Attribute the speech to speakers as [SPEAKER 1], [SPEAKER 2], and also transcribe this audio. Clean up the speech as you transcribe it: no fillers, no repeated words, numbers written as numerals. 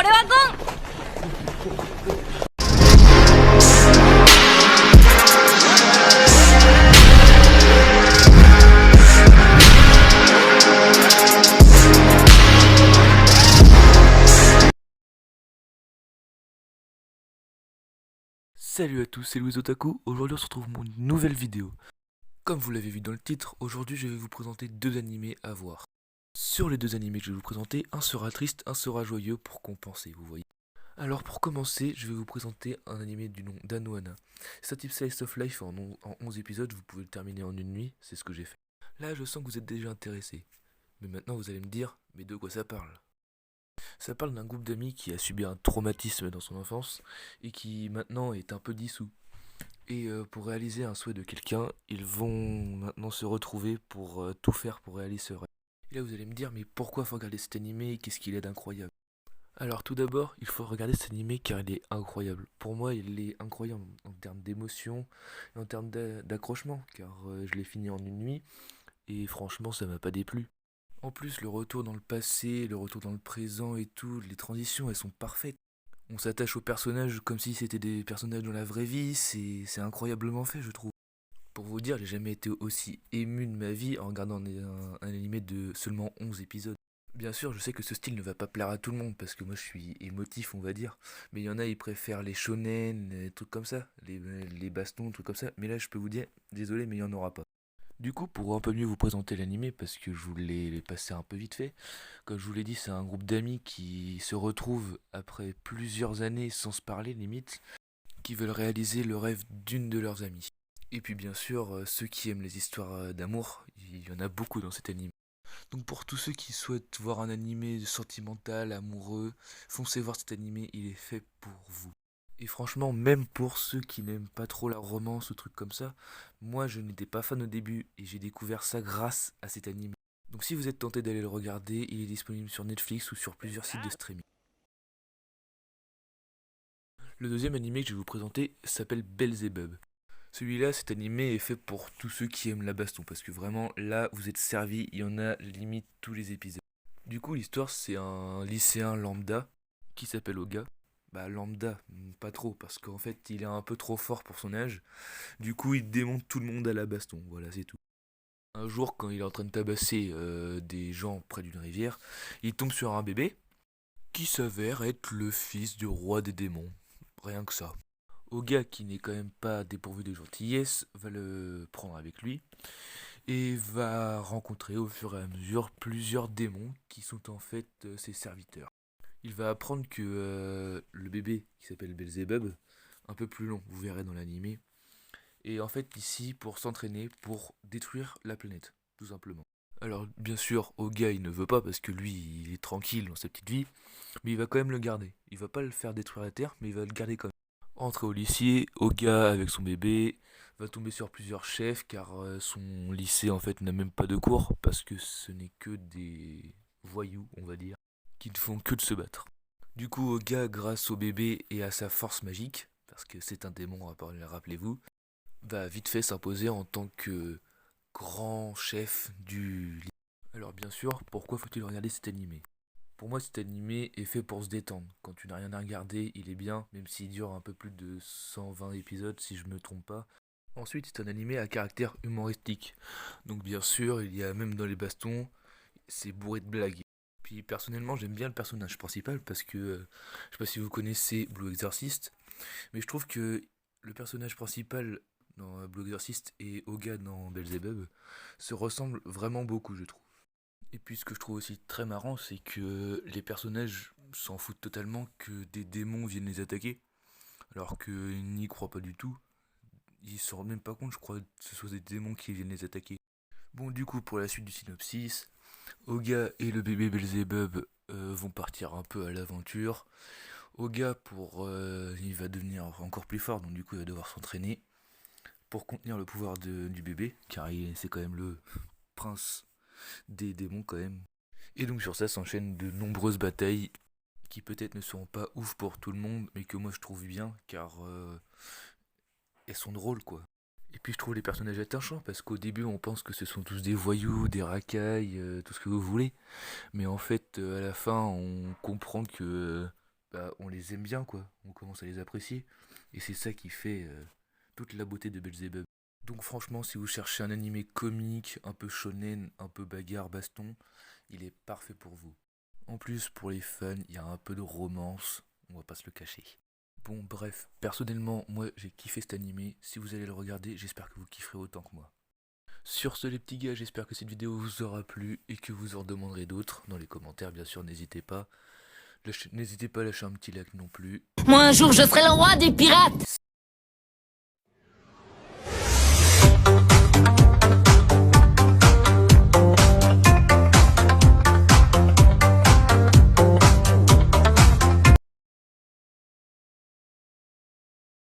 [SPEAKER 1] れはゴン。
[SPEAKER 2] Salut à tous, c'est Louis Otaku. Aujourd'hui on se retrouve pour une nouvelle vidéo. Comme vous l'avez vu dans le titre, aujourd'hui je vais vous présenter deux animés à voir. Sur les deux animés que je vais vous présenter, un sera triste, un sera joyeux pour compenser, vous voyez. Alors pour commencer, je vais vous présenter un animé du nom d'Anohana. C'est un type Slice of Life en 11 épisodes, vous pouvez le terminer en une nuit, c'est ce que j'ai fait. Là je sens que vous êtes déjà intéressé. Mais maintenant vous allez me dire, mais de quoi ça parle ? Ça parle d'un groupe d'amis qui a subi un traumatisme dans son enfance et qui maintenant est un peu dissous. Et pour réaliser un souhait de quelqu'un, ils vont maintenant se retrouver pour tout faire pour réaliser ce rêve. Et là vous allez me dire, mais pourquoi faut regarder cet animé? Qu'est-ce qu'il est d'incroyable? Alors tout d'abord, il faut regarder cet animé car il est incroyable. Pour moi, il est incroyable en termes d'émotion et en termes d'accrochement, car je l'ai fini en une nuit et franchement ça m'a pas déplu. En plus, le retour dans le passé, le retour dans le présent et tout, les transitions, elles sont parfaites. On s'attache aux personnages comme si c'était des personnages dans la vraie vie, c'est incroyablement fait, je trouve. Pour vous dire, j'ai jamais été aussi ému de ma vie en regardant un animé de seulement 11 épisodes. Bien sûr, je sais que ce style ne va pas plaire à tout le monde, parce que moi je suis émotif, on va dire. Mais il y en a, ils préfèrent les shonen, les trucs comme ça, les bastons, trucs comme ça. Mais là, je peux vous dire, désolé, mais il n'y en aura pas. Du coup, pour un peu mieux vous présenter l'animé, parce que je voulais les passer un peu vite fait, comme je vous l'ai dit, c'est un groupe d'amis qui se retrouvent après plusieurs années sans se parler limite, qui veulent réaliser le rêve d'une de leurs amies. Et puis bien sûr, ceux qui aiment les histoires d'amour, il y en a beaucoup dans cet anime. Donc pour tous ceux qui souhaitent voir un animé sentimental, amoureux, foncez voir cet animé, il est fait pour vous. Et franchement, même pour ceux qui n'aiment pas trop la romance ou trucs comme ça, moi je n'étais pas fan au début et j'ai découvert ça grâce à cet anime. Donc si vous êtes tenté d'aller le regarder, il est disponible sur Netflix ou sur plusieurs sites de streaming. Le deuxième animé que je vais vous présenter s'appelle Belzebub. Celui-là, cet animé est fait pour tous ceux qui aiment la baston, parce que vraiment là vous êtes servis, il y en a limite tous les épisodes. Du coup l'histoire c'est un lycéen lambda qui s'appelle Oga. Bah lambda, pas trop, parce qu'en fait il est un peu trop fort pour son âge. Du coup il démonte tout le monde à la baston, voilà c'est tout. Un jour quand il est en train de tabasser des gens près d'une rivière, il tombe sur un bébé qui s'avère être le fils du roi des démons. Rien que ça. Oga, qui n'est quand même pas dépourvu de gentillesse, va le prendre avec lui et va rencontrer au fur et à mesure plusieurs démons qui sont en fait ses serviteurs. Il va apprendre que le bébé qui s'appelle Belzebub, un peu plus long, vous verrez dans l'animé, est en fait ici pour s'entraîner pour détruire la planète, tout simplement. Alors bien sûr, Oga il ne veut pas parce que lui il est tranquille dans sa petite vie, mais il va quand même le garder. Il va pas le faire détruire la Terre, mais il va le garder quand même. Entré au lycée, Oga avec son bébé va tomber sur plusieurs chefs car son lycée en fait n'a même pas de cours parce que ce n'est que des voyous, on va dire, qui ne font que de se battre. Du coup, Oga, grâce au bébé et à sa force magique, parce que c'est un démon, rappelez-vous, va vite fait s'imposer en tant que grand chef du lycée. Alors bien sûr, pourquoi faut-il regarder cet animé? Pour moi, cet animé est fait pour se détendre. Quand tu n'as rien à regarder, il est bien, même s'il dure un peu plus de 120 épisodes, si je me trompe pas. Ensuite, c'est un animé à caractère humoristique. Donc bien sûr, il y a même dans les bastons, c'est bourré de blagues. Puis personnellement, j'aime bien le personnage principal parce que, je sais pas si vous connaissez Blue Exorcist, mais je trouve que le personnage principal dans Blue Exorcist et Oga dans Belzebub se ressemblent vraiment beaucoup, je trouve. Et puis ce que je trouve aussi très marrant, c'est que les personnages s'en foutent totalement que des démons viennent les attaquer, alors qu'ils n'y croient pas du tout. Ils se rendent même pas compte, je crois, que ce soit des démons qui viennent les attaquer. Bon, du coup, pour la suite du synopsis, Oga et le bébé Belzebub vont partir un peu à l'aventure. Oga, il va devenir encore plus fort, donc du coup, il va devoir s'entraîner pour contenir le pouvoir du bébé, car c'est quand même le prince des démons quand même. Et donc sur ça s'enchaînent de nombreuses batailles qui peut-être ne seront pas ouf pour tout le monde, mais que moi je trouve bien, car elles sont drôles quoi. Et puis je trouve les personnages attachants, parce qu'au début on pense que ce sont tous des voyous, des racailles, tout ce que vous voulez. Mais en fait à la fin on comprend que bah, on les aime bien quoi, on commence à les apprécier. Et c'est ça qui fait toute la beauté de Belzebub. Donc franchement, si vous cherchez un animé comique, un peu shonen, un peu bagarre, baston, il est parfait pour vous. En plus, pour les fans, il y a un peu de romance, on va pas se le cacher. Bon bref, personnellement, moi j'ai kiffé cet animé, si vous allez le regarder, j'espère que vous kifferez autant que moi. Sur ce les petits gars, j'espère que cette vidéo vous aura plu et que vous en demanderez d'autres. Dans les commentaires bien sûr, n'hésitez pas. N'hésitez pas à lâcher un petit like non plus.
[SPEAKER 1] Moi un jour je serai le roi des pirates.